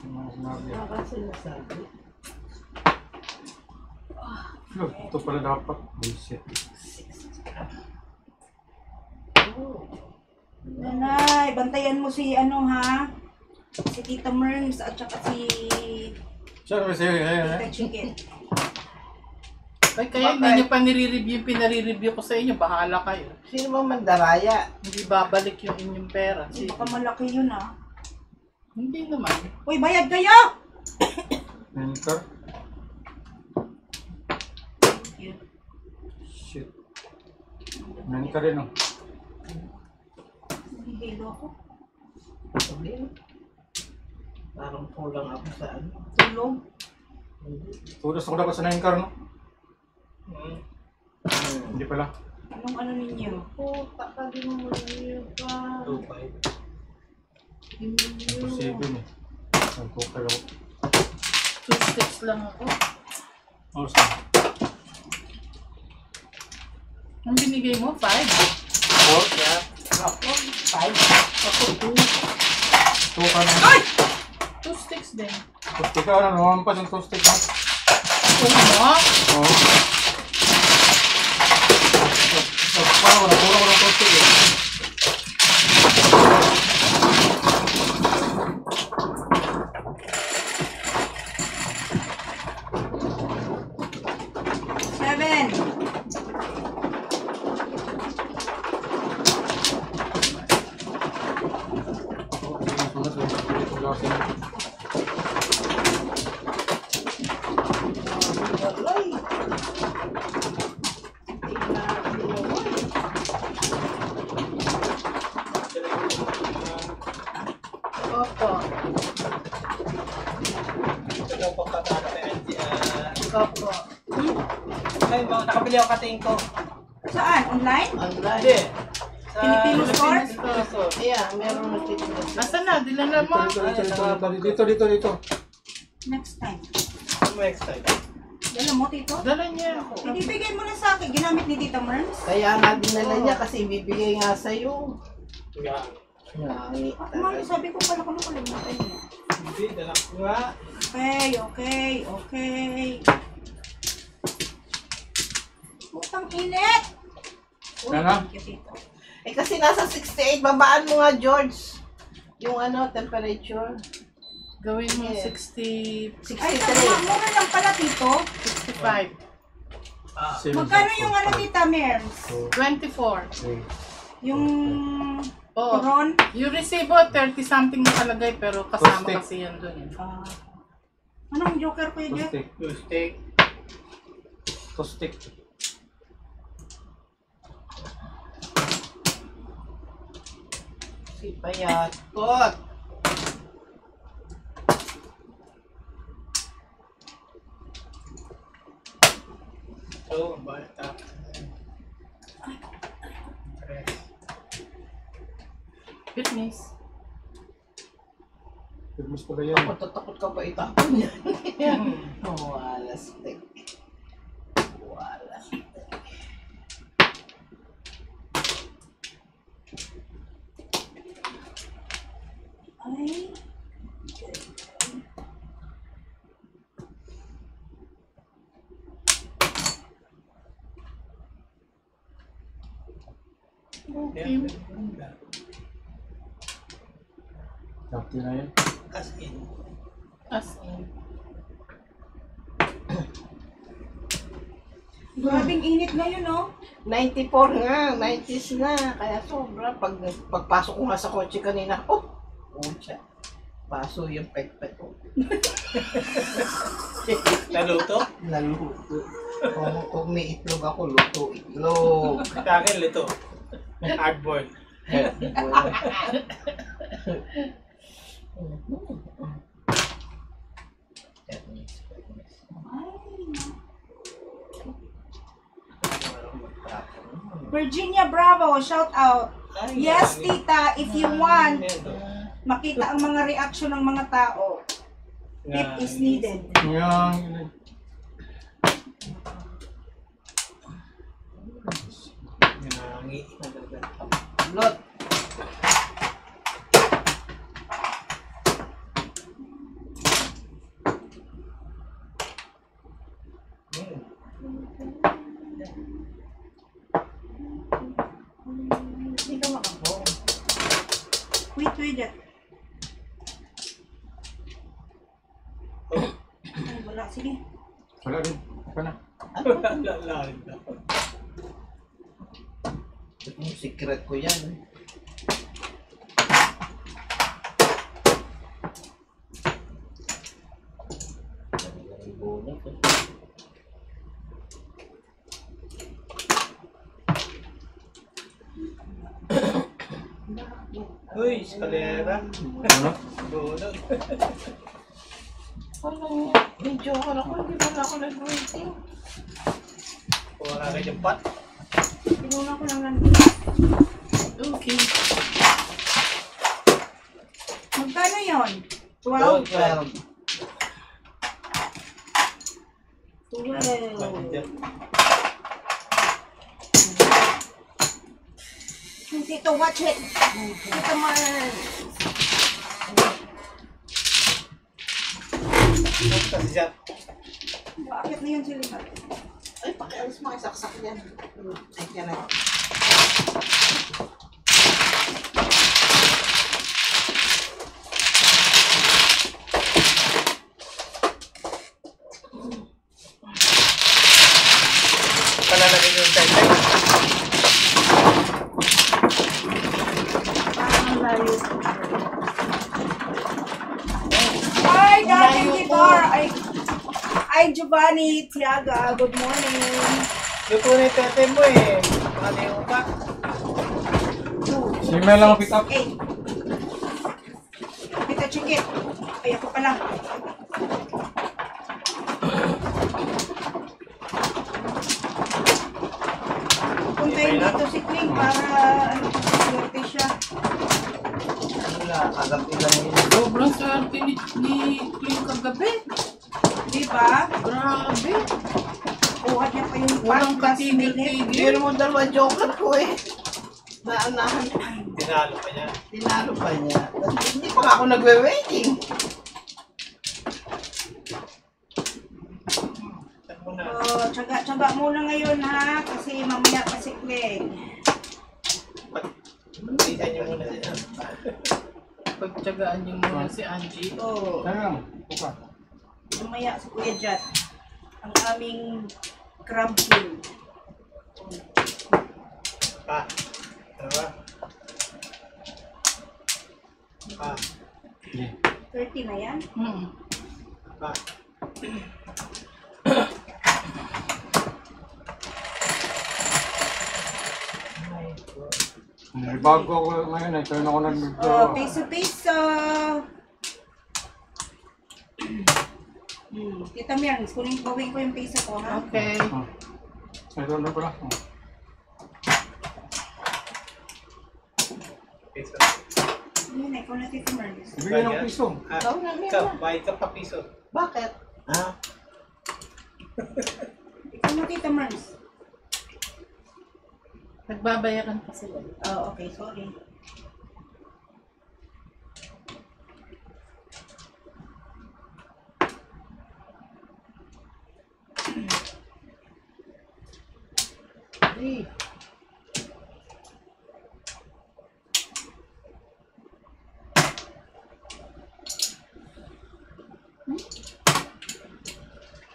Nakasinasabi. Ito pala dapat. Bullshit. Nanay, bantayan mo si ano ha? Si Tita Merms at saka si Saan ba sa'yo? Tita Chicken. Ay, kaya hindi nyo pa nire-review yung pinare-review ko sa inyo. Bahala kayo. Sino ba mandaraya? Hindi babalik yung inyong pera. Baka malaki yun ha. Hindi naman. Uy, bayad kayo! Enter. Shit. Enter rin oh. Nahihilo ako. Sabihin. Parang kulang ako sa ano. Tulog. Tudas ako dapat sa 9 car, no? Hindi pala. Anong ano ninyo? Puta ka din mo yun pa. 2.5. Imposible eh. Nagkukal ako. 2 sticks lang ako. Oh, saan? Ang binigay mo, 5. 4? Yeah. Ako, 5. Ako, 2. 2 ka na. Ay! 2 sticks din. Toastic ka, ano? Lumampas yung toastic mo. Ano? Oo. Parang nakulang ko ng toastic eh. Seven. Alay. Opo. Ito po katatayan. Opo. Ay, nakabili ako kating ko. Saan? Online? Online. Hindi. Sa Filipino store? Yeah, meron na dito. Nasaan na? Dilala mo? Dito. Next time. next time. Dala mo, Tito? Dala niya ako. Hindi, bigay mo na sa akin. Ginamit ni Tita Merms. Kaya nga dinala niya kasi ibibigay nga sa'yo. Yeah. Nangi Mami, sabi ko pala kung nakalimutan niya. Hindi, dala ko nga. Okay. Putang init! Uy, Ano? thank you, Tito. Eh kasi nasa 68, babaan mo nga George. Yung ano, temperature. Gawin mo Yeah. 60, Ay, 63. tama, mura lang pala, Tito. 65. Magkano yung ano, Tita Merms? 24. Yung Oh, turon? yung resibo, 30 something nakalagay pero kasama Toastic. kasi yan dun. Anong joker ko yun, Jeff? Toastic. Steak. Toastic. Si Payatot. Oo, bata. Fitness. Fitness pala yan. Ako tatakot ka ba itapon yan? Wala stick. Wala stick. Ay. Okay. Sakti na yan. As in. As in. Grabing init ngayon, no? 94 nga, 90s na. Kaya sobra. Pagpasok ko nga sa kotse kanina, pucha. Paso yung pekpek ko. Naluto? Naluto. Kung may itlog ako, luto itlog. Sa akin, luto. Hard boiled. Virginia Bravo, shout out. Ay, Yes, yan. Tita, if you want Yan, no? makita ang mga reaction ng mga tao, tip Yan. is needed. Yan. Nangi. Lot. wait, Jet. Ay, wala, sige. Wala din. Ika na. Lalim na. Yung secret ko yan. Uy, eskalera. Ano? Bunot. Yung joker ako, hindi pala ako nag-waiting. Wala ka yung pot. Tinuna ko lang lang. Okay. Magkano yun? 12? 12. 12. Tito, watch it. Tito Mars. Kasi siya. Bakit na yun sila? Ay, pakialis mo, isaksak yan. Ay, yan na. Palalagay yung time. Parang layo. Hi, Dating Guitar! Ay, Giovanni, Tiaga, good morning. Luto na yung tete mo eh. Ano yung pa? Si Mel lang ang pick up. Hey. Kita chikit. Ay, ako pala. Puntayin dito si Kling para swerte siya. Wala, kagabi lang yun. Sobrang swerte ni Clint kagabi. Di ba? Grabe. Kuha niya pa yung Walang last minute. katigil-tigil. Pero mo dalawa joker ko eh. Naanahan. Tinalo pa niya. Tinalo pa niya. Hindi pa nga ako nagwe-waiting. Saan mo na? Oh, tsaga muna ngayon ha, kasi mamaya pa si Kling. Pagpisan niyo muna siya. Pagtsagaan niyo muna si Angie. Oh, Ano lang? Puka. mamaya si Kuya Jat. Ang aming crab king. Pa. Ano ba? Pa. Sige. 30 na yan? Pa. May bago ako ngayon eh. Kaya ako Oh, nag-draw. piso-piso. Tita Mirns, bawin ko yung piso ko ha. Okay. Ito na pala. Piso. Yun, ikaw na Tita Mirns. Ibigay ng piso. Ah, Ikaw na, Mia. ikaw, bayad ka pa piso. Bakit? Ha? Ikaw na Tita Mirns. Nagbabayaran pa sila. Oh, okay, sorry. Hey.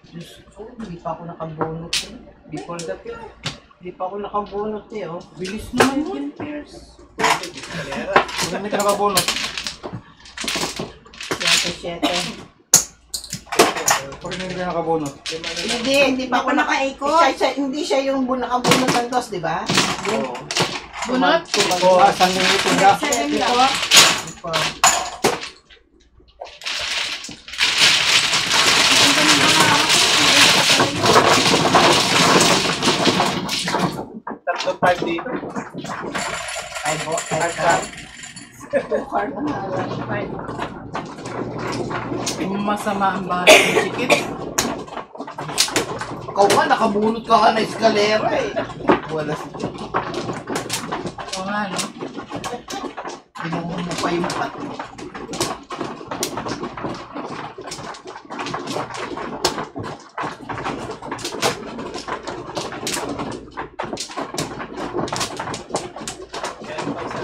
Diyos ko, hindi pa ako nakabunot eh. Before that eh. Hindi pa ako nakabunot eh, oh. Bilis naman yun, Pierce. Eskalera. Kung hindi ka nakabunot. 7. Pag hindi ka nakabunot. Hindi pa ako nakaikot. Hindi siya yung nakabunot ng dos, di ba? Oo. Bunot? Ah, sanding ito na. 7 lang. Pa. Tatlo 5 dito. Ay, bo. Ay, card. 2 card na lang. Masama ang bahay ng Chikit. Ikaw nga, nakabunot ka ka na eskalera eh. Wala si O nga, no? Kinuha mo pa yung pat. Yan pa isa.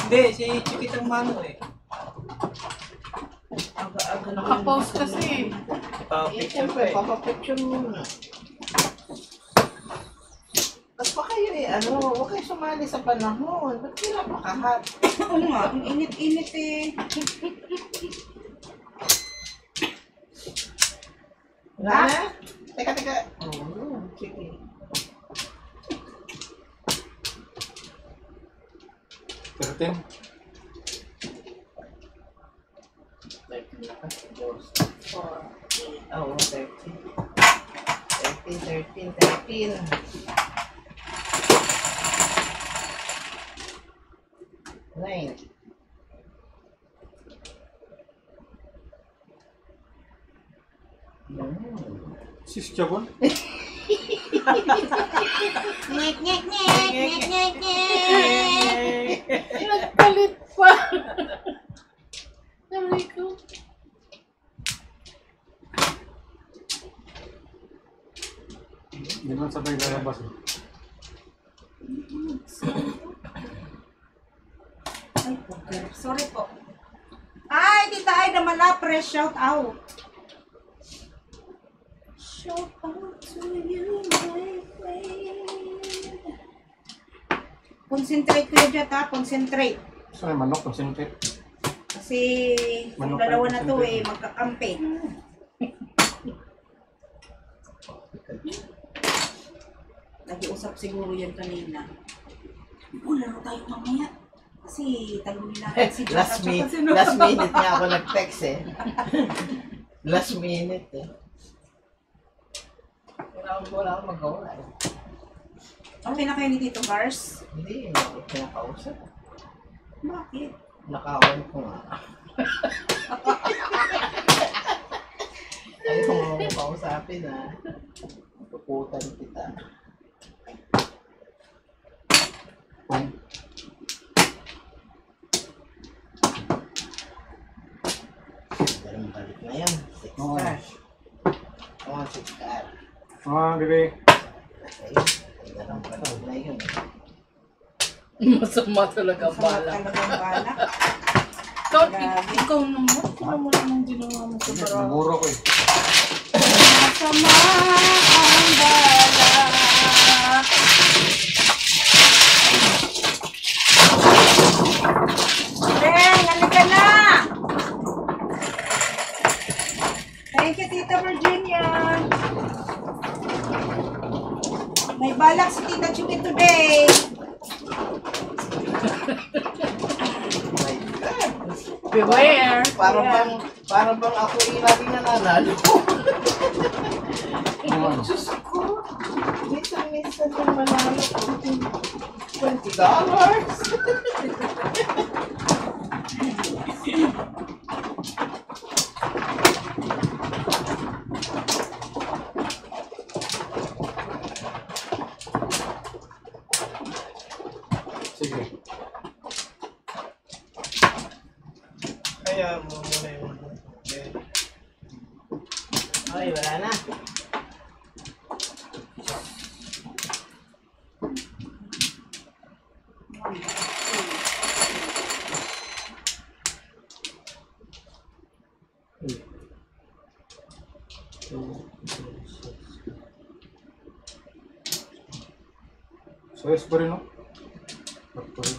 Hindi, si Chikitang Mano eh. Aga-aga na. Nakapost kasi. Eh, siyempre, papapicture muna. Ba't pa kayo huwag kayo sumali sa panahon. Ba't kayo napakahat? Oo nga, ang init-init eh. Wala na? Teka. Oo, sige. Pertin. 13 na kasi. 4, 8, oo, 13. 13. 9. Sis Chabon. Nyek, nyek, nyek, nyek, nyek, nyek. Nagpalit pa. Sabi ko. Hindi man sabay lalabas eh. Ay, okay. Sorry po. Ay, Tita Aida Malapre, shout out. Shout out to you, my friend. Concentrate ko dyan, ha? Concentrate. Saan yung manok? Concentrate. Kasi yung Manok dalawa ang na to concentrate. magkakampi. Nag-iusap siguro yan kanina. Laro tayo mamaya. Kasi talunin natin si Jack at saka si Noah. Last minute nga ako nag-text eh. Last minute eh. Wala akong magawa eh. Okay na kayo ni Tito Mars? Hindi ako pinakausap. Bakit? Nakawan ko nga. Ayaw mo kausapin ah. Tuputan kita. Ganun balik na yan. 6 Oo. cash. Oo, 6 cash. Bebe. Okay. Ganun balik na yun. Masama talaga ang bala. Talagang bala. Ikaw naman. Ikaw naman ang ginawa mo sa barako. Naburo ko eh. Masama ang bala. Beng, halika na! Thank you, Tita Virginia. May balak si Tita Chuki today. Beware. Para bang ako yung laging nananalo. Diyos ko. Minsan yung manalo ko. $20. Sige. Kaya mo muna yung... Okay, wala na. So, yes pa rin, no? Ba't pa rin?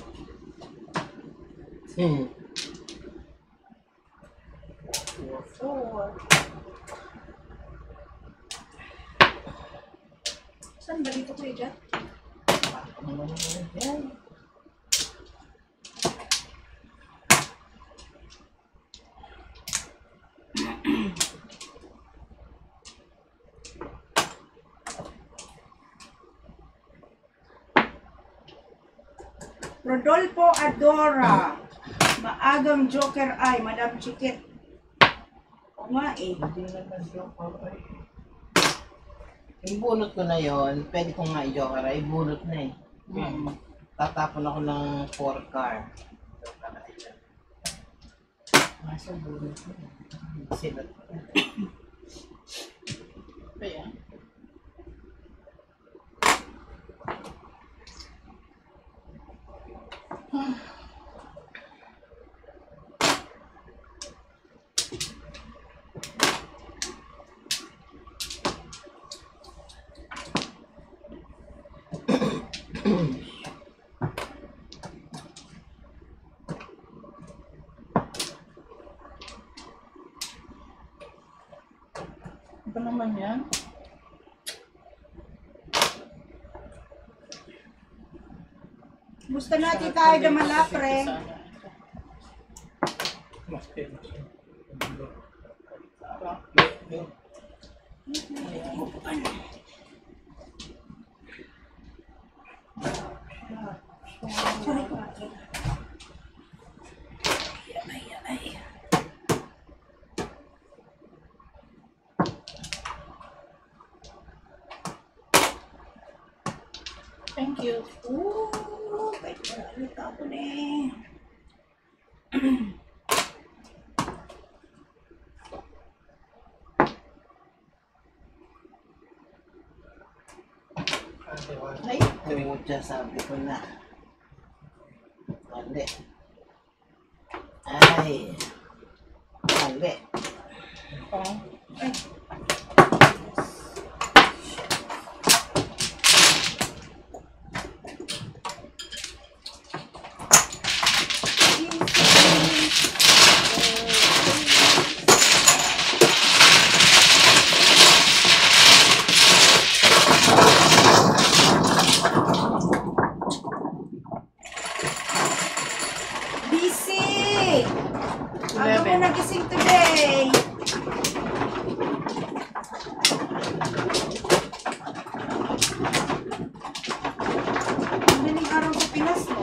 Saan ba dito kuya Jack? Yan. Rodolfo Adora. Maagang Joker ay, Madam Chikit. O nga eh. Hindi naman joke ako eh. Yung bunot ko na yon, pwede kong nga i-joker ay bunot na eh. Tatapon ako ng 4 car. Masa bunot na. Silat ko. Kaya. Gusto natin tayo na malapre. Thank you. Ooh, wait, ulit ako na eh. Ay, pucha, sabi ko na. Mali. Ay. Mali. Ay, busy! Ano mo 11. nagising today? Madaling araw sa Pinas, no?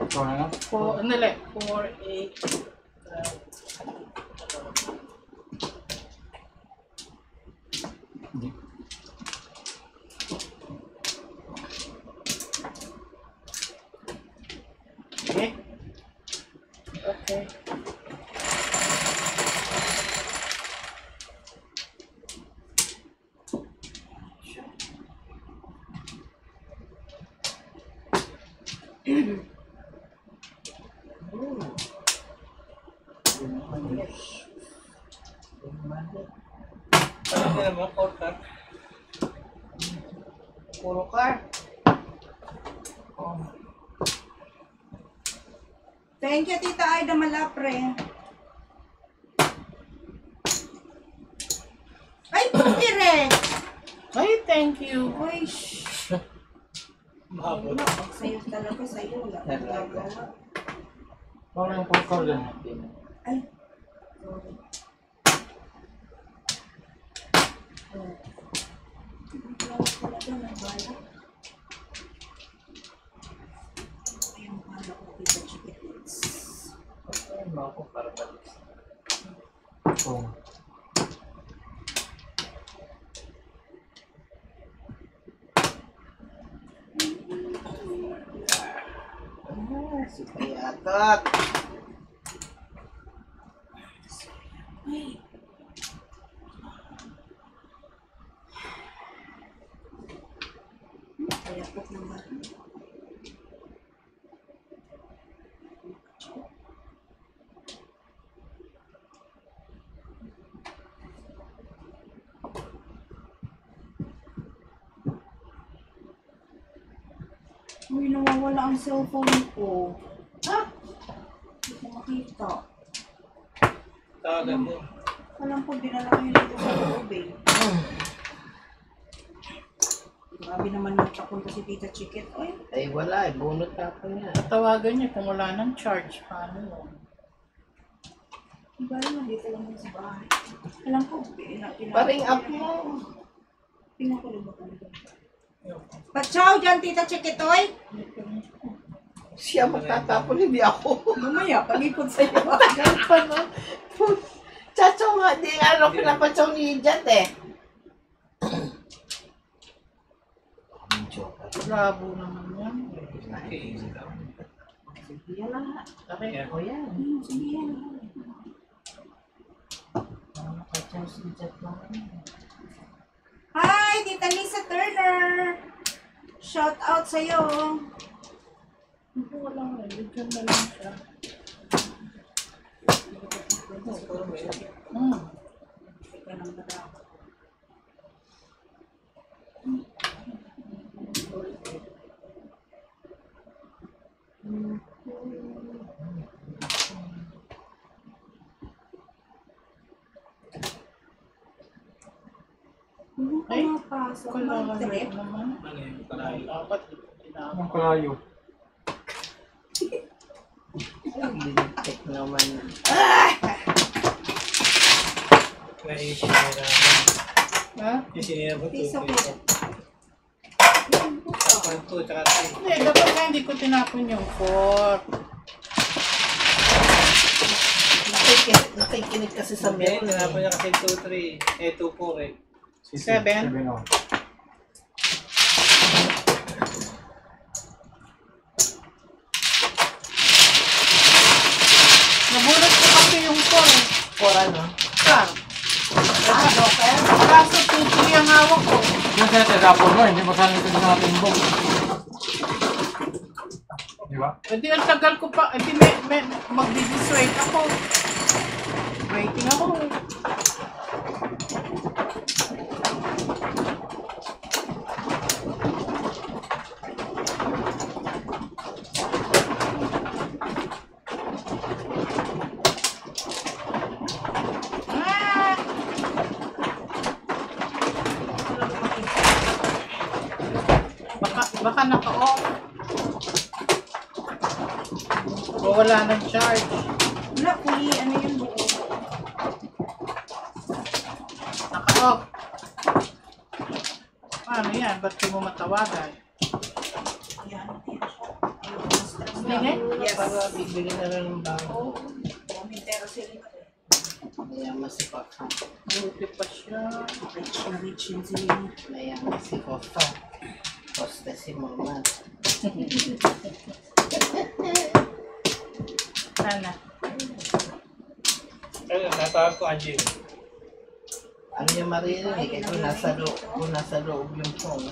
Ikaw na lang. 4, ano lang? 4, 8, Hindi. okay. Okay. Ano naman, car? Puro car. Oh. Thank you, Tita Aida Malapre. Ay, direct! Ay, thank you. Uy, shh. Mahabol. Sa'yo talaga, sa'yo. Wala kang gagawa. Parang yung pangkar din. Ay, sorry. Oh. Wala talaga, may bala. Ayun, paano ko kita chickens. Ay, ako para balik. Oo. Ah, si Payatot. Ay. Kaya po naman. Uy, nawawala ang cellphone ko. Ha? Hindi ko makita. Tawagan mo. Alam ko, dinala ko yun dito sa loob eh. Grabe naman nagpapunta si Tita Chicken. Ay, Ay, wala. Bunot na ako niya. Tatawagan niya kung wala ng charge. Paano yun? iba naman dito lang yun sa bahay. Alam ko, Paring up mo. Pinakulong ba kami doon? Pachaw dyan, Tita Chikitoy! Siya magtatapon, hindi ako. Mamaya, pag-ikot sa'yo. Tagal pa no. Chacho nga, di nga ano pinapachaw ni Jat eh. Labo naman yan. Sige na. Okay. O yan. Sige yan. Nakachaw si Jat naman. Hi, Tita Lisa Turner! Shout out sa'yo. Hindi, wala nga. Bigyan na lang siya. Teka lang ba daw? Hindi ko Ay, mapasok. Wala Mga nga trip. naman. Ano yun? Kalayo. Dapat tinapon. Ang kalayo. Binigtek naman. Naisinira naman. Ha? Yung sinira ko Piso 2, ko. 2, tsaka 3. Hindi, dapat nga hindi ko tinapon yung 4. Nakikinig kasi sa Hindi, meron tinapon eh. niya kasi 2, 3. 2, 4 eh. 7. 7 oh. Nabunot ko kasi yung 4 eh. For ano? Saan? Kaso 2-3 ang hawak ko. Yung kaya tadapon mo, hindi masali ito sa ating bong. Di ba? Hindi, ang tagal ko pa. Hindi, magdi-dissuade ako. Waiting ako. Ah! Baka naka-off. O wala ng charge. Wala, kuli, ano yun buo. Naka-off. Paano yan? Ba't di mo matawagan? Yan, Hindi nga? Yes. Para bibili na rin ng bago. Pero sila Mayaman si Papa. Buti pa siya. rich na rich yun sila. Mayaman si Papa. Poste si Mama. Sana. Kaya natawag ko Angie. Ano yung maririnig? Ito nasa loob yung phone.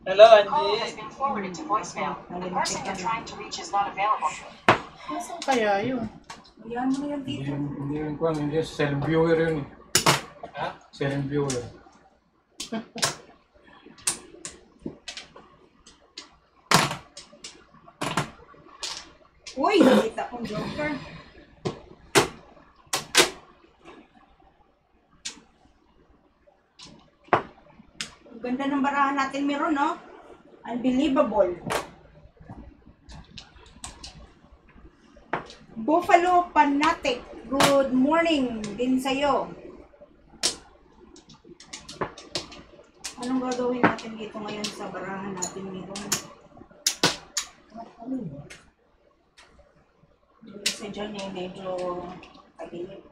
Hello Call has Angie. been forwarded to voicemail. The person you're trying to reach is not available. Nasaan kaya yun? Yan mo yan dito. Hindi yun ko, hindi yun. Self viewer yun eh. Ha? Self viewer. Uy, nakita kong joker. Ang ganda ng barahan natin meron, no? Unbelievable. Buffalo Fanatic. Good morning din sa'yo. Anong gagawin natin dito ngayon sa barahan natin meron? Kasi dyan eh, medyo kalimit.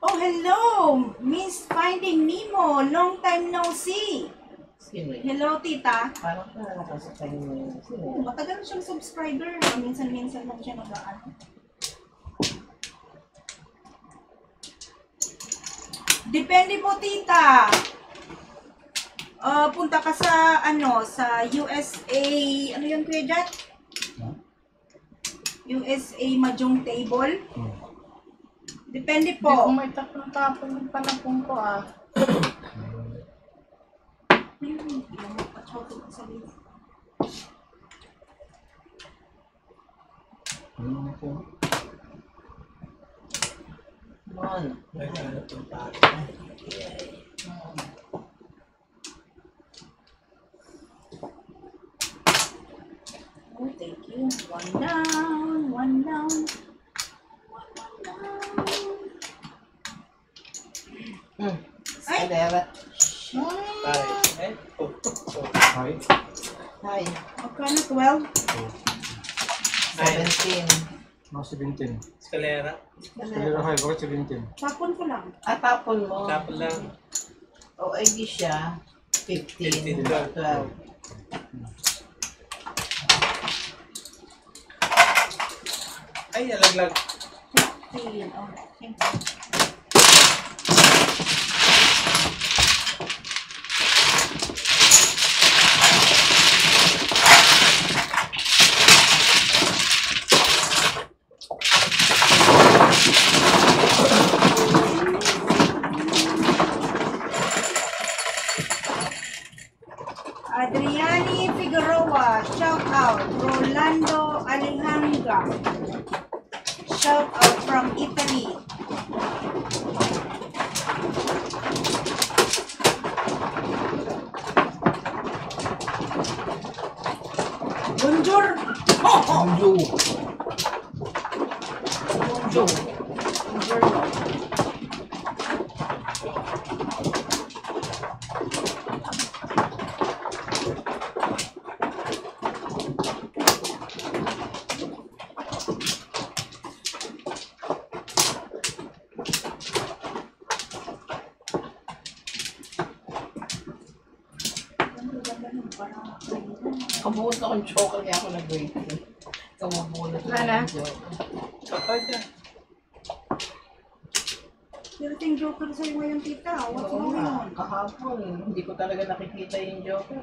Oh, hello! Miss Finding Nemo! Long time no see! Sino yun? Hello, tita. Parang nakasakay mo yun. Sino Oh, yun? matagal na siyang subscriber. Minsan-minsan lang siya nag-ano. Depende po, tita. Punta ka sa, sa USA, ano yun, Kuya Jat? USA Mahjong Table. Depende Hindi ko po. may tatlong tapon ng panapong ko ah. Ano po? Mon. Nagkano itong pare. Oh, thank you. One down, one down. One down. Escalera. Pare. Eh? Hi. Hi. Magkano 12? 17. Mga 17. Escalera. Escalera high, bakit 17? Tapon ko lang. Tapon mo. Tapos lang. O, ay di siya. 15, 15, 12. Ay, nalaglag. 15. Oh, thank you. Adriani Figueroa, shout out. Rolando Alejandra, shout out from Italy. Bonjour. Bonjour. Bonjour. Bonjour. Kabuhot akong joker kaya ako nag-waiting. Kamabunot Wala. ng joker. Kapag dyan. Pirating joker sa'yo ngayon, tita. What's Oo going nga, on? kahapon, hindi ko talaga nakikita yung joker.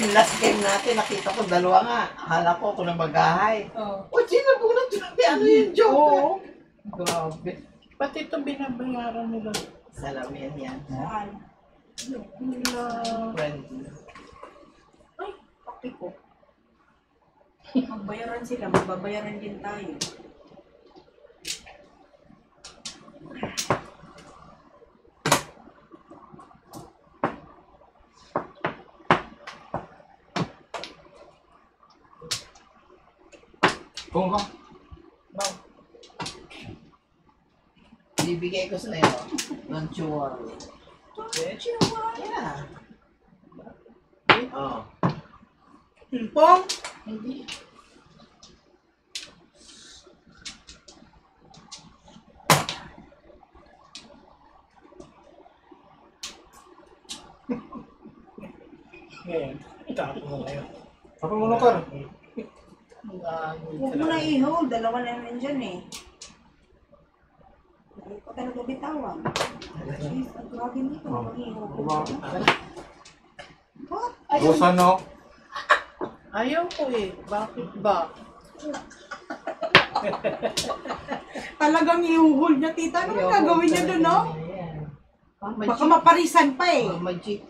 Yung last game natin, nakita ko dalawa nga. Akala ko ako na mag-ahay. Oh. O, sino bunot yun? Ano yung joker? Grabe. Pati ito binabayaran nila. Salamin yan. Saan? Nila. Friendly. Ay, pati ko. Magbayaran sila, magbabayaran din tayo. Kung ka? Bibigay ko sa'yo. Don't you worry. Yeah. Oh. Pong! Hindi. Ngayon. Tapos mo ngayon. Tapos mo Kar. Huwag mo na i-hold. Dalawa na naman dyan eh. Hindi ko talaga bitawan. Jeez, ang grabe nito. Oh. Mag-i-hold. Diba? What? Busan no? Ayaw ko eh. Bakit ba? Talagang i-hold niya, tita. Ano ang gagawin niya doon, no? Baka maparisan pa eh. Magic.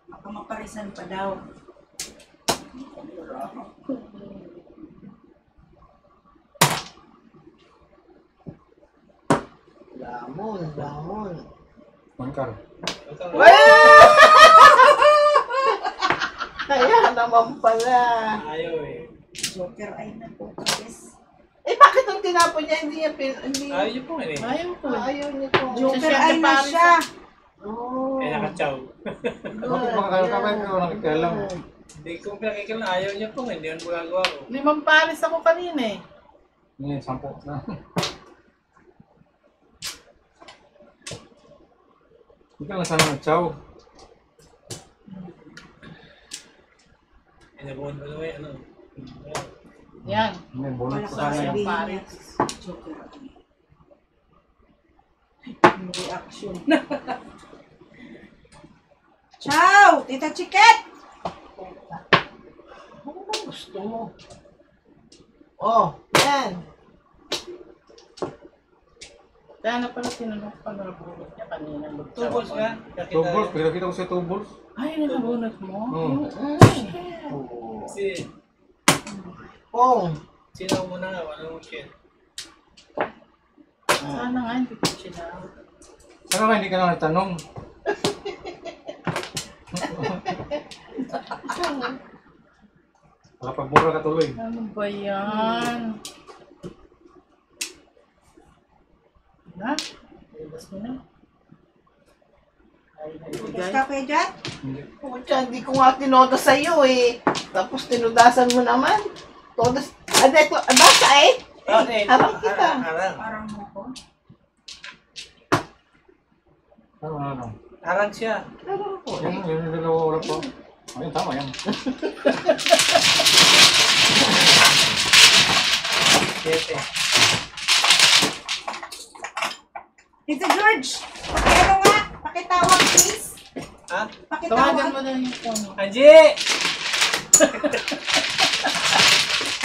Baka maparisan pa daw. Lamon, lamon. Kar. Kaya naman pala. Ayaw eh. Joker ay nagpupulis. Eh, bakit ang tinapon niya? Hindi niya hindi. Ayaw niyo po eh. Ayaw ko. Ayaw niya to. Joker Siya ay na Paris, siya. Oh. Kaya nakachaw. Bakit baka kayo kapay ko nakikalam? Hindi ko pinakikil na ayaw niyo po. Hindi yun magagawa ko. 5 pares ako kanina eh. Ngayon, 10 na. Hindi ka lang sana nag-chow. Inabuhan mo naman ano. Yan. Hindi, bunot Wala ko ka sana yan. sabihin Paris. niya. Joker ay. Ang reaction. Ciao! Tita Chiket! Ano bang gusto mo? Oh, yan. Kaya na pala tinanong ko na nabunot niya kanina. 2 balls nga. 2 balls, pinakita ko siya 2 balls. Ay, nabunot mo? Hmm. Oh. Kasi, Pong. sino mo na nga. Walang mo shit. Sana nga, hindi ko siya. Saka ka hindi ka na nagtanong. Wala pagmura ka tuloy. Ano ba yan? Na? Ilabas mo na. Ay, Bukas nagbigay. ka kaya dyan? Hindi. Pucha, hindi ko nga tinoda sa'yo eh. Tapos tinudasan mo naman. Todas, Ito, basta eh. Okay. Harang kita. Harang. Parang mo ko. Ano? Harang siya. Harang ko. Yan, yung dalawa wala po. Ayun, tama yan. Siyete. Tito George, ano nga? Pakitawag, please. Ha? Tawagan Pakitawag. mo na yung phone. Anji!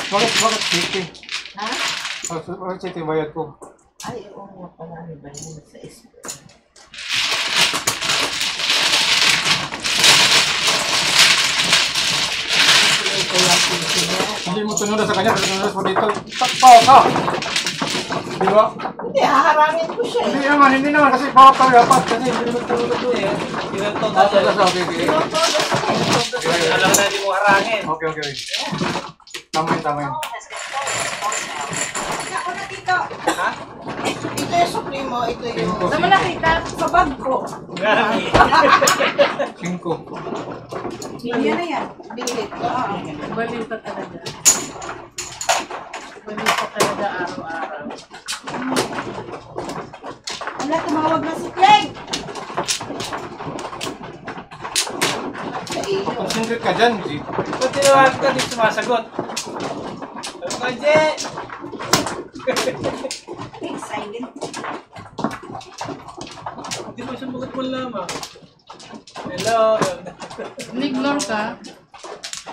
Bakit city? Ha? Bakit city bayad ko? Ay, oo nga pala. Ano ba yun sa SP? Hindi mo tunod sa kanya, tunod mo dito. Takpa ka! Di ba? Hindi, haharangin ko siya Hindi eh. naman kasi bawat tayo dapat kasi hindi mo tunod ito eh. Sinuntok Ah, na siya. okay. Alam na hindi mo harangin. Okay. Tama yun. Ako na dito. Ha? Ito yung supremo, ito yung... Saan mo nakita? Sa bag ko. Gami. 5. Yan na yan. Bilit ko. Balita talaga. Balita talaga araw-araw. Wala, tumawag na si Clegg. Concentrate ka dyan, G. Ba't tinawagan ka, di sumasagot? Ano ka, Anji? Silent. Hindi mo sumagot mo lamang. Hello. Ignore ka.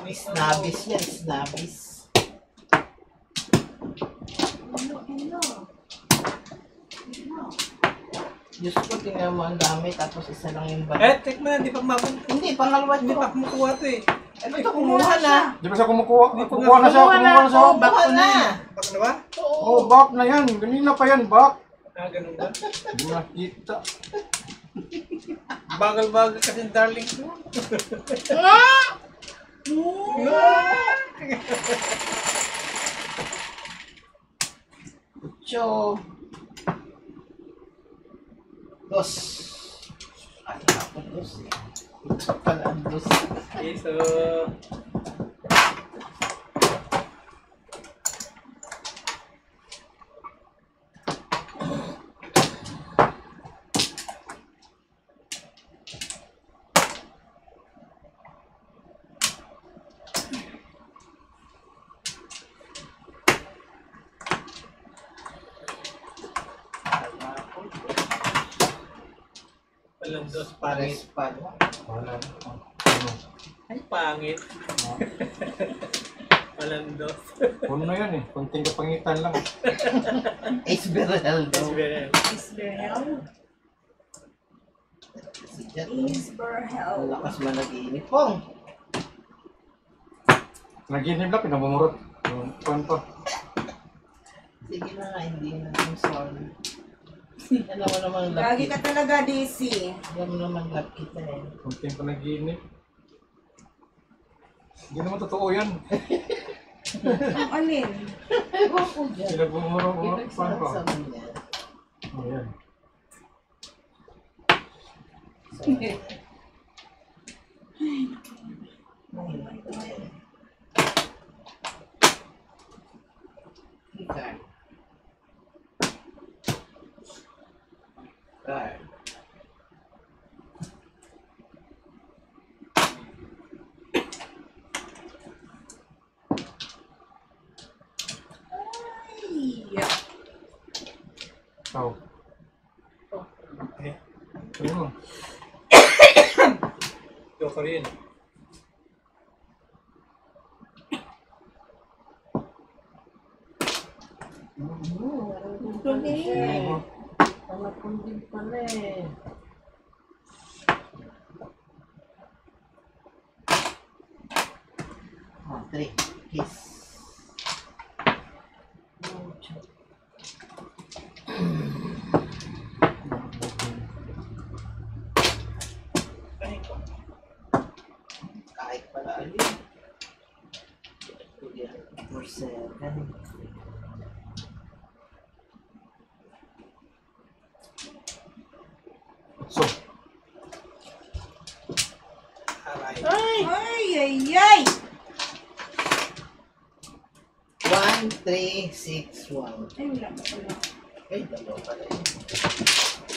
Snabis yan, snabis. Hello. Diyos ko, tingnan mo ang dami, tapos isa lang yung balik. Eh, tek mo na, di pa mabun. Hindi, pangalawa Hindi ko. pa kumukuha to eh. Ano ito, kumuha na. Di ba siya kumukuha? Hindi pa Kumukuha na siya. Kumuha na. Bak na ba? Oh, back na yan. Ganina pa yan, back. Ah, ganun ba? Hindi nakita. Bagal-bagal kasi darling ko. Ocho. Dos. Ay, ako dos eh. Ito pala ang dos. Okay, so... Palandos, pangit. Pares pala. Wala. Ay, pangit. Palandos. Puno na yan eh. Kunting kapangitan lang. Ace Berel daw. Isberhel. Si Jet. Isberhel. Ang lakas man nag-iinip. Pong! Naginip lang, pinamumurot. Kuwan pa. Sige na nga, hindi na. I'm sorry. Alam mo naman love Lagi kita. ka talaga, Daisy. Alam mo naman love kita eh. Kunting pa naginip. Hindi naman totoo yan. Ang alin? Ewan ko dyan. Pinagmumurot. Kuwan pa. Pinagsasabi niya. Ayan. Card. Card. Ay, Ikaw. Okay. Ano mo? Ito ko rin. Pangapundin pala eh. Oh, 3. Kiss. Kahit pala alin. 4-7. So, Aray. ay, ay, ay. 1, 1361. Ay, wala pa pala. Ay, dalawa pala yun.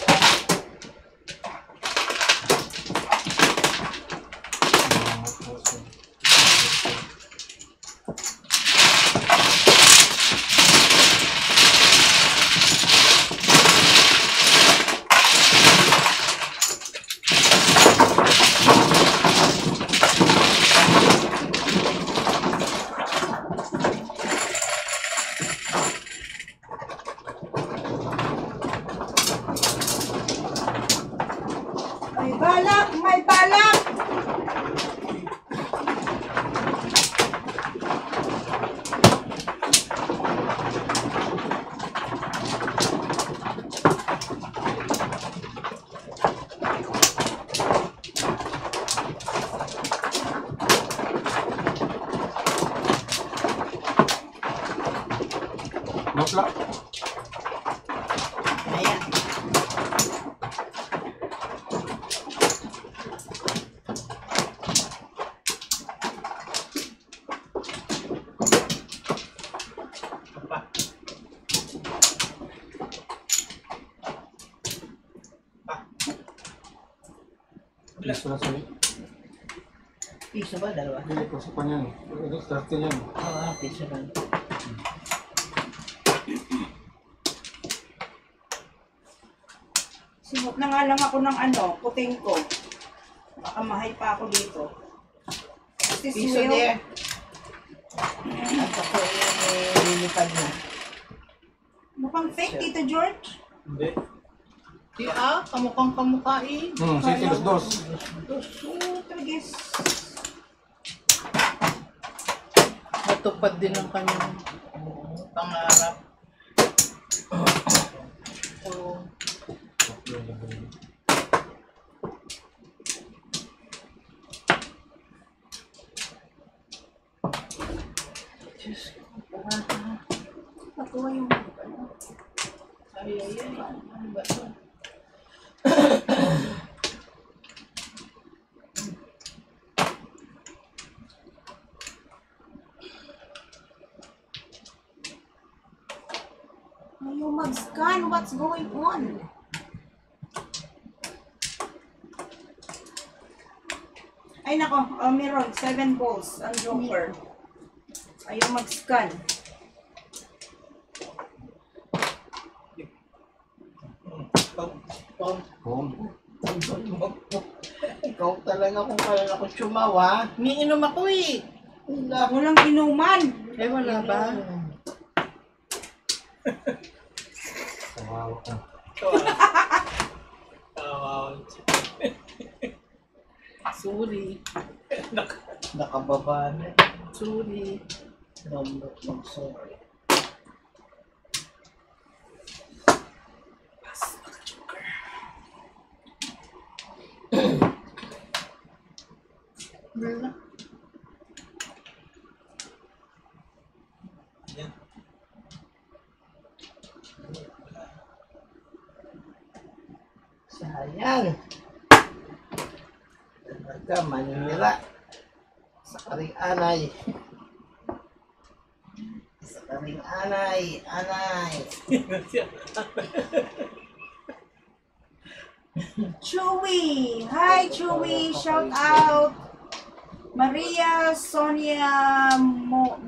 May balak! May balak! Napla. Ayan. Piso na sa'yo. Piso ba? Dalawa? Hindi ko sa kanya. Ito, 30 yan. Oo, piso lang. Simot na nga lang ako ng puting ko. Baka mahay pa ako dito. Ate Piso Will, there. At ako lilipad na. mukhang fake, Tito George. Hindi. Kamukhang kamukha eh. Sige, dos. Oh, tragis. Natupad din ang kanyang pangarap. So, Nakuha yung Ay, ano ba ito? Ayaw mag-scan. What's going on? Ay nako, meron. 7 balls ang joker. Ayaw mag-scan. Home. Ikaw talaga kung kailan ako tsumawa. niinom ako eh. Ako lang inuman. Eh, wala ba? Kawawa ko. Sorry. Nakababa na. Sorry. I'm sorry. Wala. Sayang. Talaga, manira. Sa karing anay. Sa karing anay. Anay. Chewy! Hi, Chewy! Shout out! Maria Sonia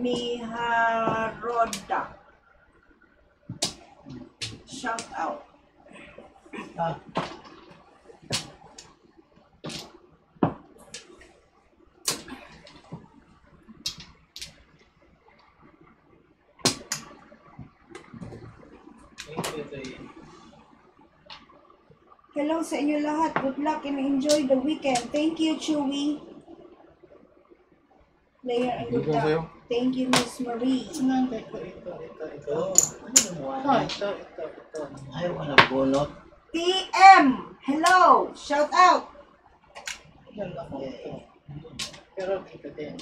Miharoda. Shout out. Ah, Hello sa inyo lahat. Good luck and enjoy the weekend. Thank you, Chewy. Player and good Dito na sa'yo. luck. Thank you, Miss Marie. Sinangkay ko ito. ano yung Ah, wala? ito. Ay, walang bunot. TM! Hello! Shout out! Yan ako. Pero ito din.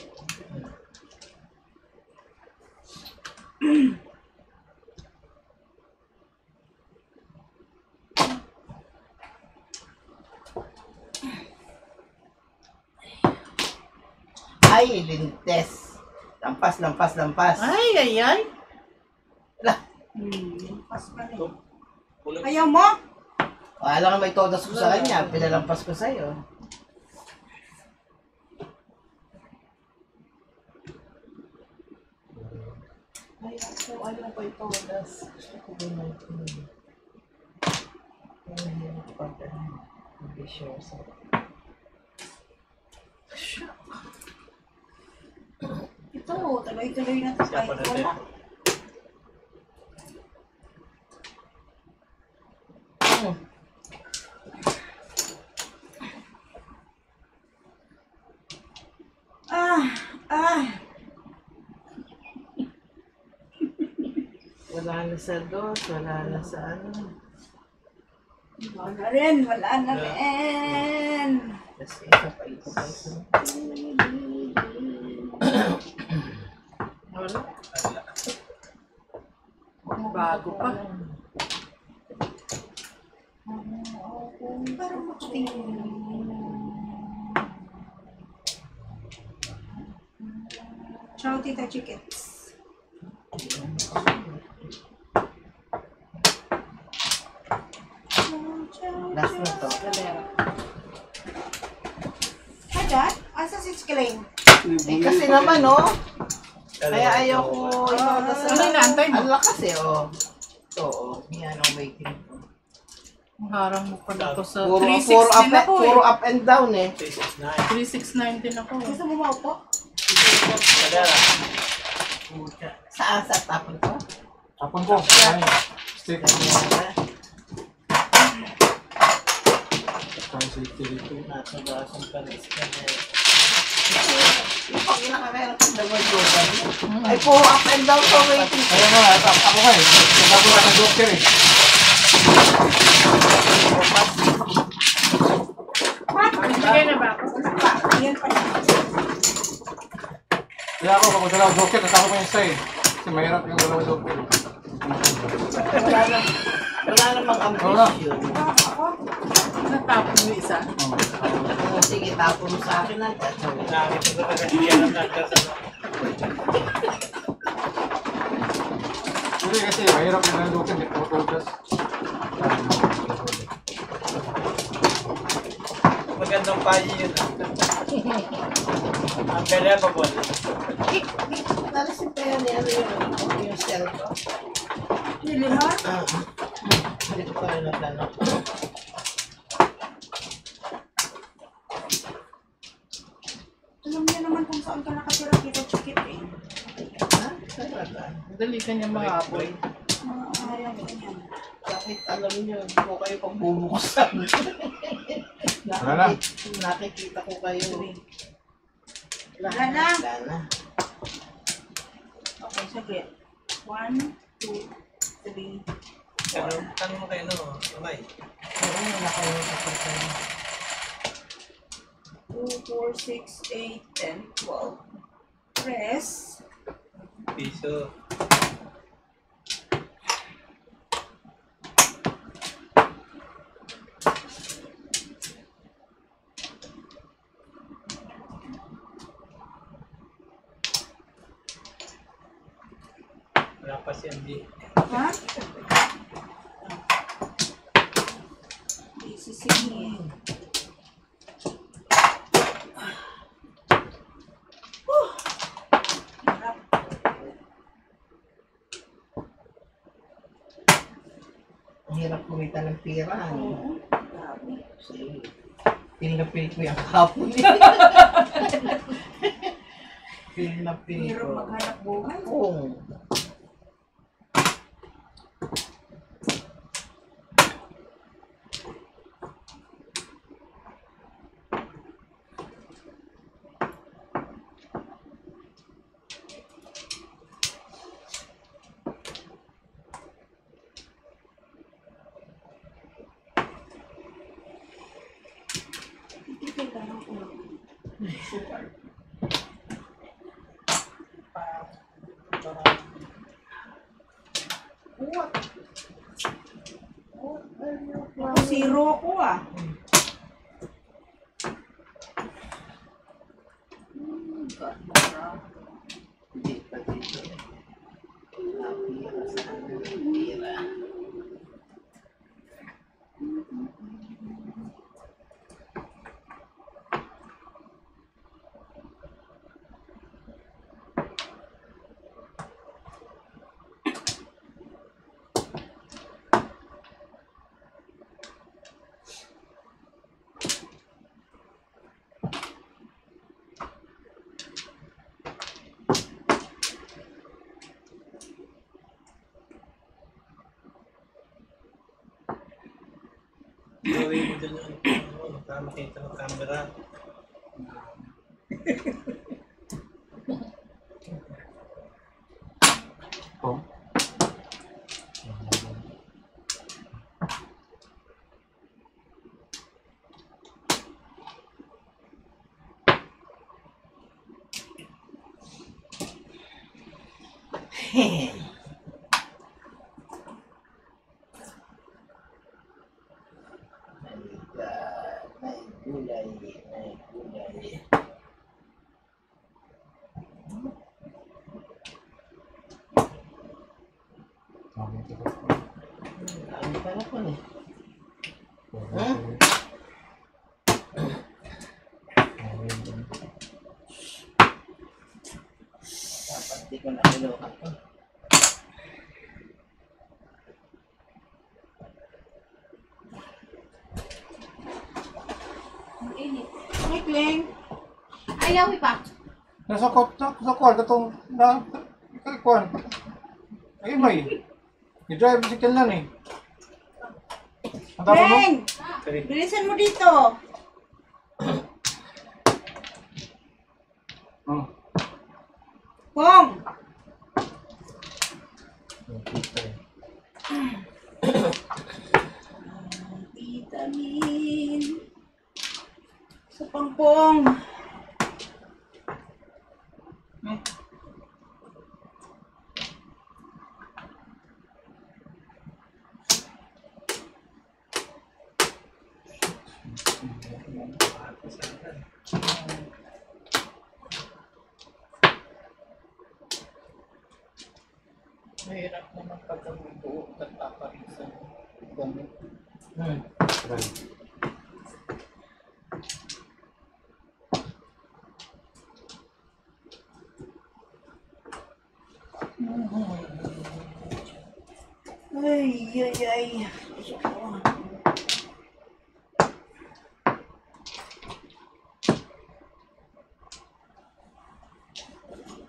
Ay, lintes. Lampas, lampas, lampas. Ay. Pas pa rin. Ayaw mo? Wala ka may todas ko sa kanya, pinalampas ko sa'yo. Ayaw ko yung todas. Gusto ko ba na ito? Hindi sure sa... Ito, tuloy-tuloy na ito kahit wala. Wala na sa dos, wala na sa ano. Wala na rin, wala na rin. Kasi isa pa ito pa ito. Wala. Bago pa. Parang makating. Ciao, Tita Chickets. Last na to. Hi, Dad. Asa si Skling? Eh kasi naman, oh. Kaya ayaw ko ito sa... Ano inaantay mo? Ang lakas eh, oh. Ito, oh. Yan ang waiting ko. Harang mo pa na to sa Puro 360 din ako puro eh. up and down eh. 369 din ako eh. Gusto mo maupo? Saan sa tapon ko? Tapon ko. Ay, stick. Tayo safety dito. Nasa basang palis ka na eh. Yung pag nakakahirap ang double yoga. Ay, puro up and down sa waiting. Kaya nga, ako nga eh. Nagbago na ng doctor eh. Bigay na ba ako? Yan pa na. Kaya ako, kapag dalawang doctor, nasama ko yung isa eh. Kasi mahirap yung dalawang doctor. Wala namang Wala. ambisyon. Natapon mo isa. Oo, sige, tapon mo sa akin ang tatawin. Hindi kasi mahirap yung dalawang doctor, hindi po doctors. Magandang payo yun. Ang believable. Nalasin pa yan yung cellphone. Really, ha? Hindi ko pa rin natanong. Alam niyo naman kung saan ka nakatira, Tita Chickit eh. Ha? Talaga? Dali ka niya mga apoy. Ayaw ko yan. Bakit alam niyo, hindi ko kayo pagbubukusan. Wala na. Nakikita ko kayo. Wala na. Wala na. Okay, sige. 1, 2, 3, 4. Tanong mo kayo, no? Kamay. Oo, wala kayo kapagkain. 2, 4, 6, 8, 10, 12. Press. Piso. Wala pa si MD. Ha? Isisingin. Harap. Ang hirap kumita ng pera. Oo. Grabe. Kasi, pinapil ko yung hapon niya. Pinapil Hirap ko. maghanap buhay. Oo. Titigil ka ng ulo. Ako zero ko ah. Hindi pa dito. Napira sa Gawin mo dyan yung para makita ng camera. Oh. May gulay, may gulay. Ano pala po eh? Dapat di ko nakiloka to. Ang init. Ay, Kleng. Ayaw pa. Nasa kuwan, katong na kuwan. Ay, may. I-drive bicycle na eh. Ang tapon mo? Kleng! Bilisan mo dito. Oh. Pong! Vitamin. Sa pangpong. Mahirap naman pag ang buo at paparisan. Gamit. Right. Ay, ay, ay.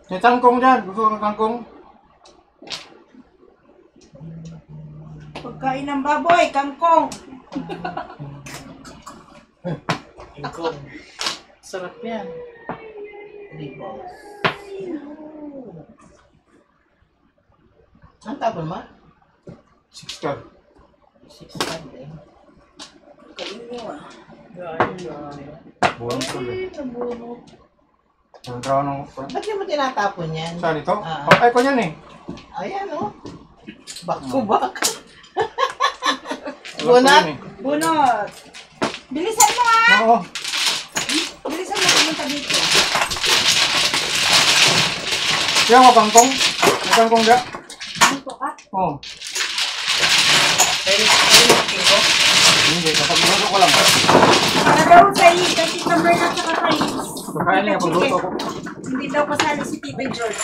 May kangkong dyan. Gusto ko ng kangkong? Pagkain ng baboy, kangkong. Ingkong. Sarap yan. Libos. Ang tapon mo? 6 car. 6 din. Kain nyo ah. Buwan ko lang. Ay, nabunot. Ang trawa ng kuwan. Ba't yung mo tinatapon yan? Saan ito? Ah. Ay ko yan eh. Ayan o. Back to back. Alam ko Bunot. yan eh. Bunot. Bilisan mo ah! Oo. Bilisan mo pumunta dito. Kaya mo kangkong? May kangkong dyan? Dito ka? Oo. Ay, ingkong. Hindi, kapag luto ko lang. Para daw sa Tita Merna at saka kay Kakain niya pag luto ko. Hindi daw kasali si Tita George.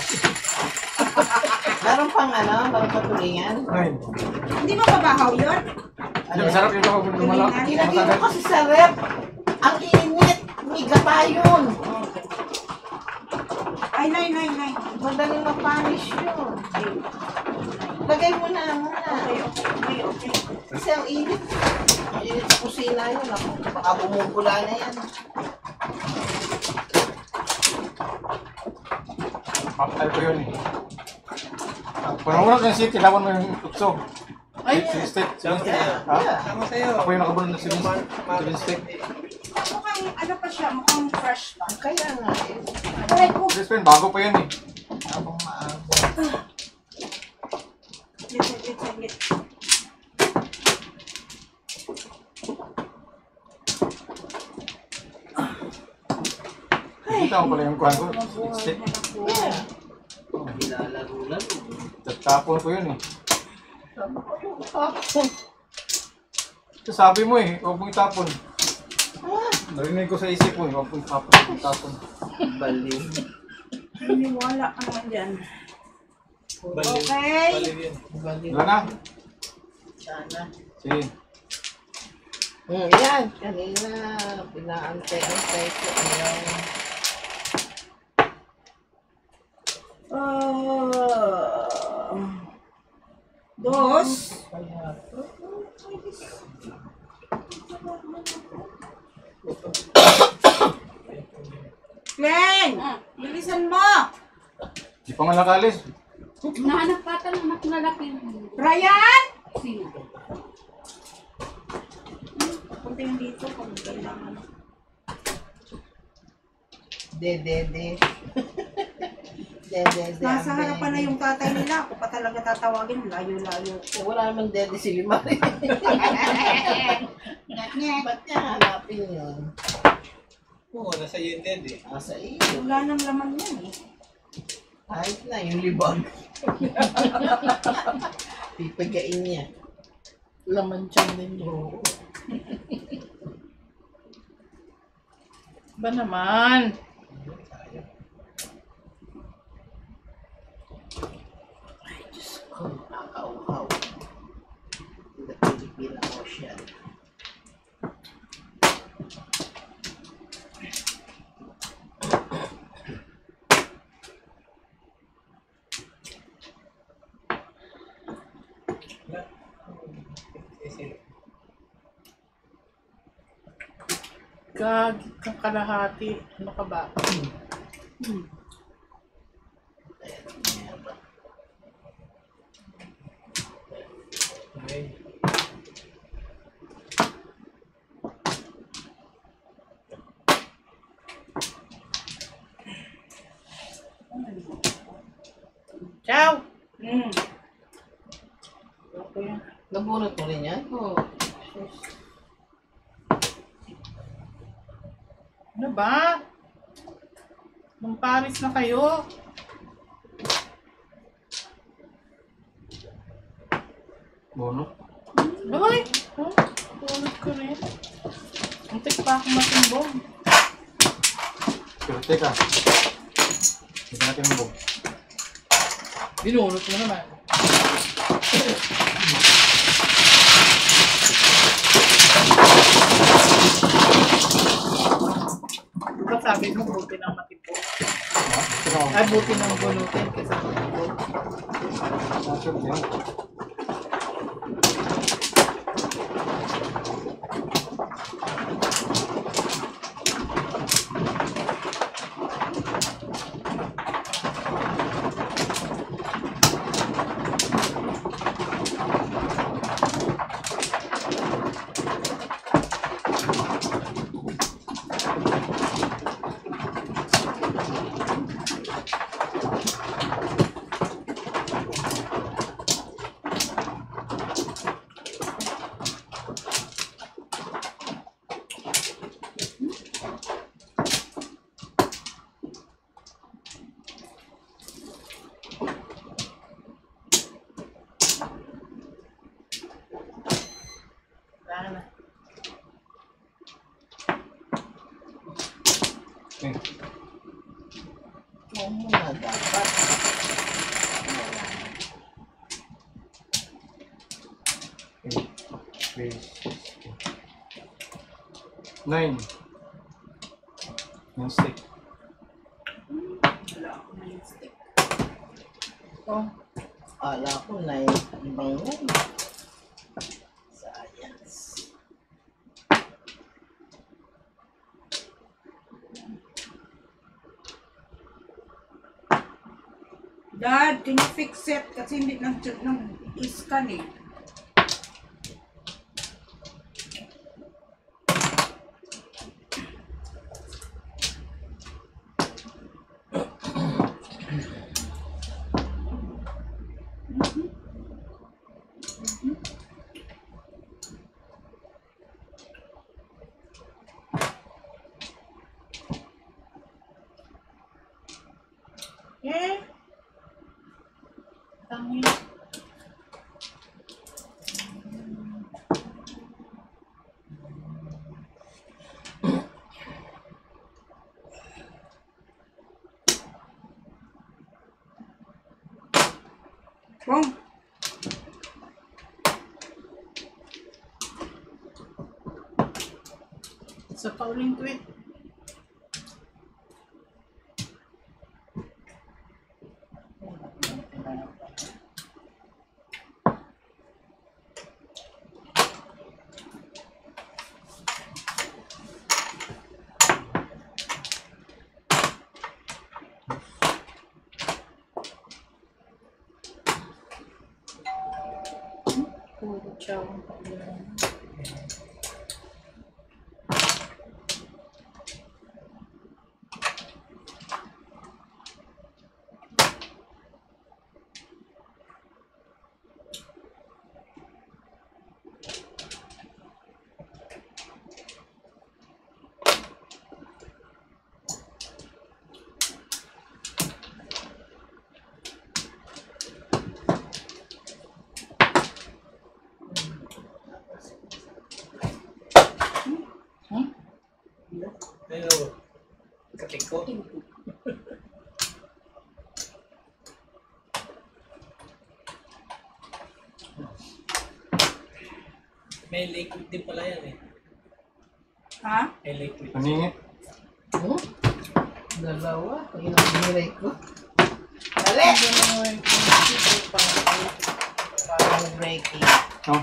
Meron pang ano, meron pang tulingan. Ay, Hindi ba mabahaw yun? ang sarap yung ako lumala. Ilagay mo kasi sa rep. Ang init. Miga pa yun. Ay, nay. Madaling mapanish yun. Lagay mo na muna. Okay. Kasi ang init. Ang init sa kusina yun. Ako, baka bumubula na yan. Pakal ko yun eh. Parang ng city, lawan mo yung utso. Ay, Stick. Sama sa'yo. Ha? Sama sa'yo. Ako yung nakabulong ng civil stick. Mukhang, ano pa siya, mukhang fresh pa. Kaya nga eh. Aray ko. This pen, bago pa yan eh. Abang maabot. Saglit. Kita mo pala yung kuhan ko. Stick. Yeah. Nilalaro-laro. Tatapon ko yun eh. Sabi ko, yung tapon. Sabi mo eh, huwag mong itapon. Narinig ko sa isip mo eh, huwag mong itapon. Baliw. Wala ka naman dyan. Baliw. Okay. Baliw yun. Baliw. Wala na. Sana. Sige. Yan. Kanina, pinaantay-antay ko. Ayan. Dos. Kaya, Glenn! Bilisan mo! Di pa nga nakalis. Nahanap pa ata ng mas malaki. Brian! Sino? Punta yung dito kung kailangan. De. Nasa harapan na yung tatay nila. Ako pa talaga tatawagin. Layo-layo. Wala naman dede si Limari. Ba't niya hanapin yun? Oo, nasa iyo yung dead eh. Nasa iyo. Wala nang laman yan eh. Kahit na yung libag. Pipagain niya. Laman tiyan din yun. Ba naman? Ay, Diyos ko, nakakauhaw. The Philippine Ocean. Gagi kang kalahati. Ano ka ba? Ay, Ciao! Okay. Nabunot mo rin yan? Oh. Ano ba? Nung Paris na kayo. Bono. Ay! Oh, tulad ko rin. Antik pa akong matimbong. Pero teka. Hindi natin mo. Binunot mo naman. Diba sabi mo buti ng matimbong? Ay, buti ng bunutin kaysa matimbong. Nasod yan. Wala na. Okay. Oo muna dapat. Nine. Yung stick. Wala ako na yung stick. Oh, Ala ko na ibang yan. Science. Dad, can you fix it? Kasi hindi lang iskan eh. eh. Tangin. Bong, Sa pauling tweet. Puro chow ang paglalaan. Pero, katikot. May liquid din pala yan eh. Ha? May liquid. Naningit. Hmm? Dalawa. Ang inang ko. Dali! Parang breaking. Oh.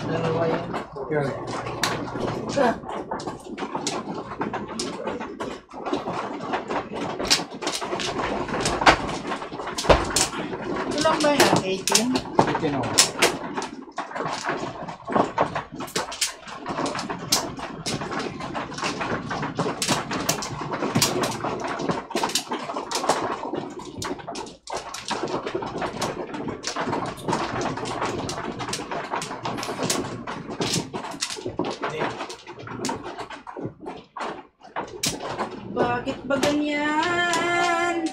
Dalawa yun. Yun. Ilang ba yan? 18? Chicken oh. Bakit ba ganyan?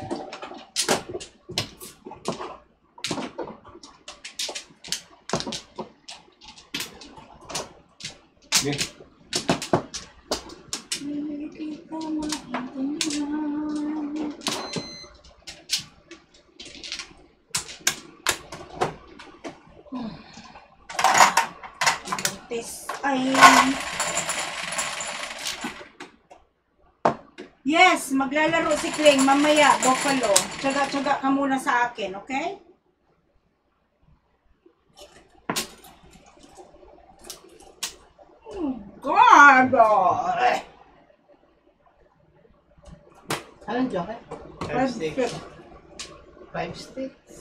Okay. Nakikita mo na ganyan. Buntis ay... Yes, maglalaro si Kling mamaya, Buffalo. Tsaga-tsaga ka muna sa akin, okay? Oh, God! Anong joke? 5 sticks. 5 sticks.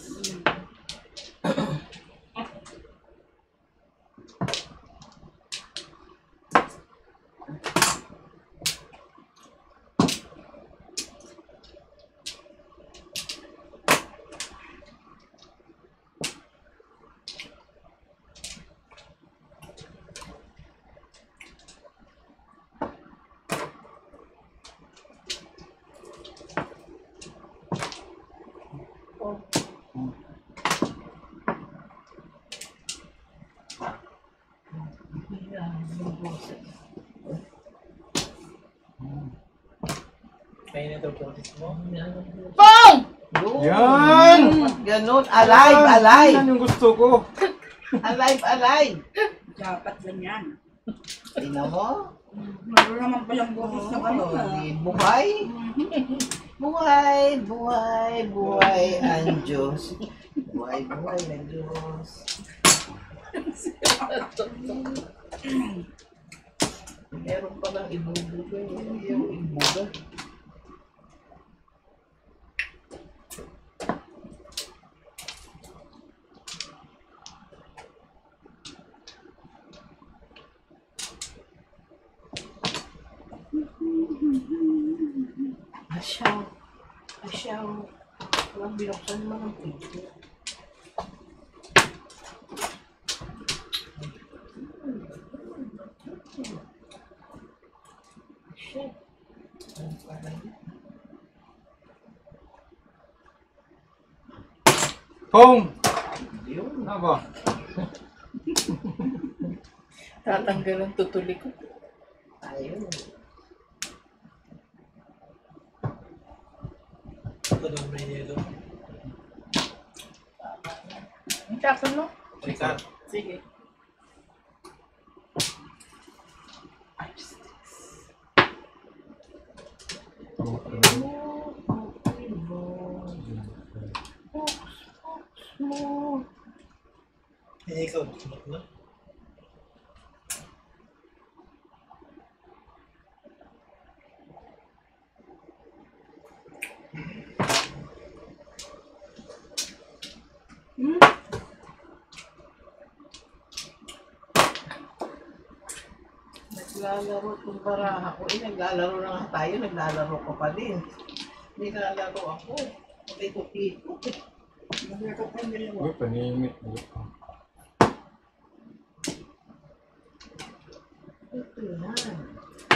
Kaya na ito boses mo. Pong! Yan! Ganun. Alive, alive. Yan yung gusto ko. Alive, alive. Dapat ganyan. Tingnan mo. Meron naman palang boses na Oh, ganun. di buhay. Buhay, buhay, buhay ang Diyos. Buhay, buhay ang Diyos. Meron pa lang ibubuga. Yung ibuga. Asyaw. Asyaw. Walang binuksan mo ng pinto. Shit. Ano pala yun? Pong! Yun. Ano ba? Tatanggal ang tutuli ko. Ayun. Ito daw may yelo. Ang tapon mo? Sikat. Sige. niya ikaw, sunod na. Naglalaro itong baraha ko. Naglalaro na nga tayo. Naglalaro ko pa din. Nilalaro ako. Patay ko tito. Uy, panimit. Ito yan.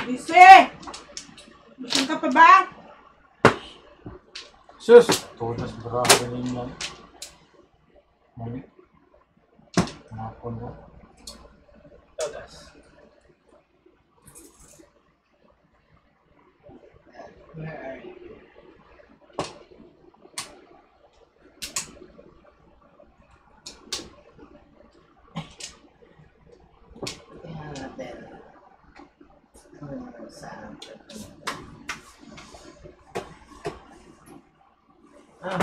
Lise! Gising ka pa ba? Sus! Todas bra kanina. Mami. Napon na. Todas. Where are you? Tingnan natin. Saan? Ah.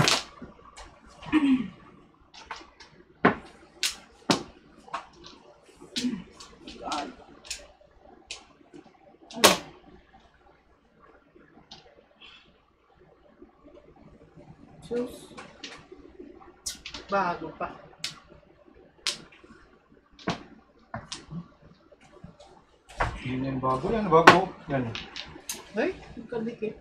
Sus. Bago pa. Yun yung bago yan. Bago. Yan. Ay, kadikit.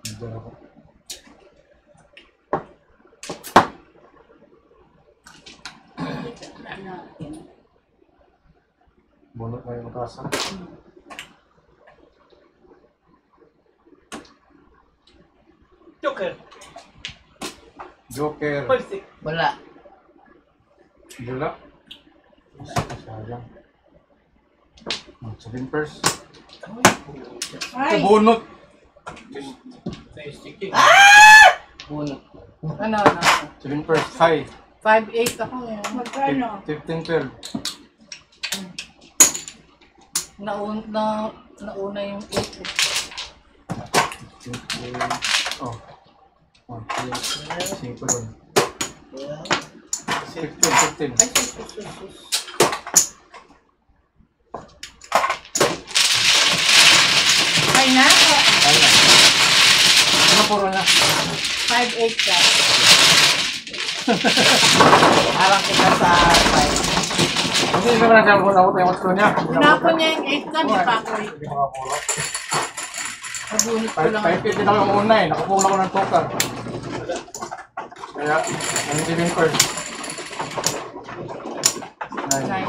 Hindi ako. Bunot na yung kasa. Joker. Joker. Pulsik. Wala. Dula. Sayang. Sabihin first. Ay! Bunot. Sticky. Bunot. Ano? Sabihin first. High. 5'8 ako yan. Magkano? 15-12. Nauna yung 8. Oh. 5 doon. Well, 15. Ay, sus. Ay na? Ayun. Ano puro na? 5'8 ka. parang kita sa side. Hindi naman siya kung ako tayo gusto niya. Tinapon niya yung 8 ka, di pa ako eh. Hindi makapulot. Nabunot ko lang. 5 din ako yung una eh. Nakapula ko ng toker. Kaya, ang sabihin first. 9. 9.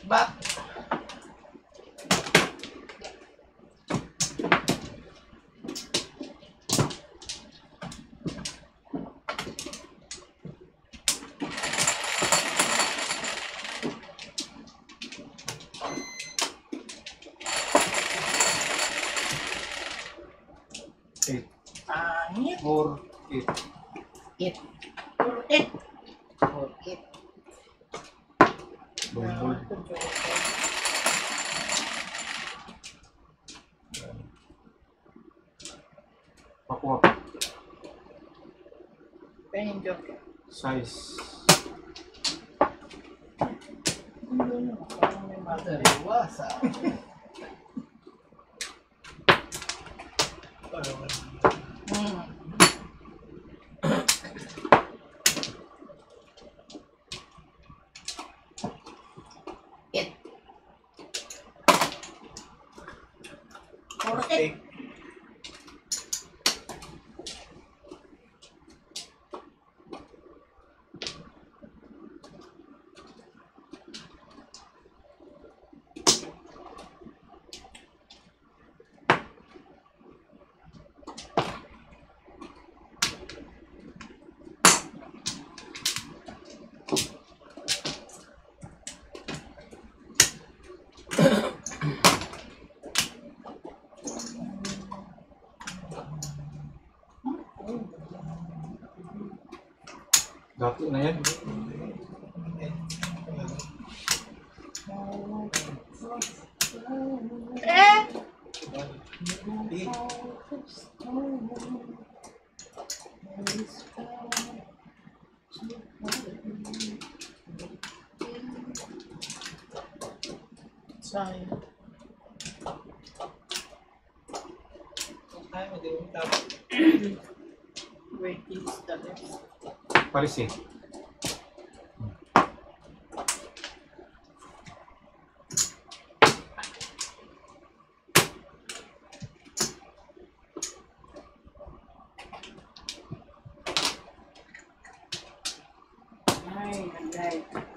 But, Angit. 4, 8. it. It. Or it. Bulbul. Pakuha. Kaya yung joke. Size. Madaliwasa. Or 8. Gato na yan. Sayang. Ay, hindi mo tapos. Waiting is the best. Paris eh. Ay, nag-live.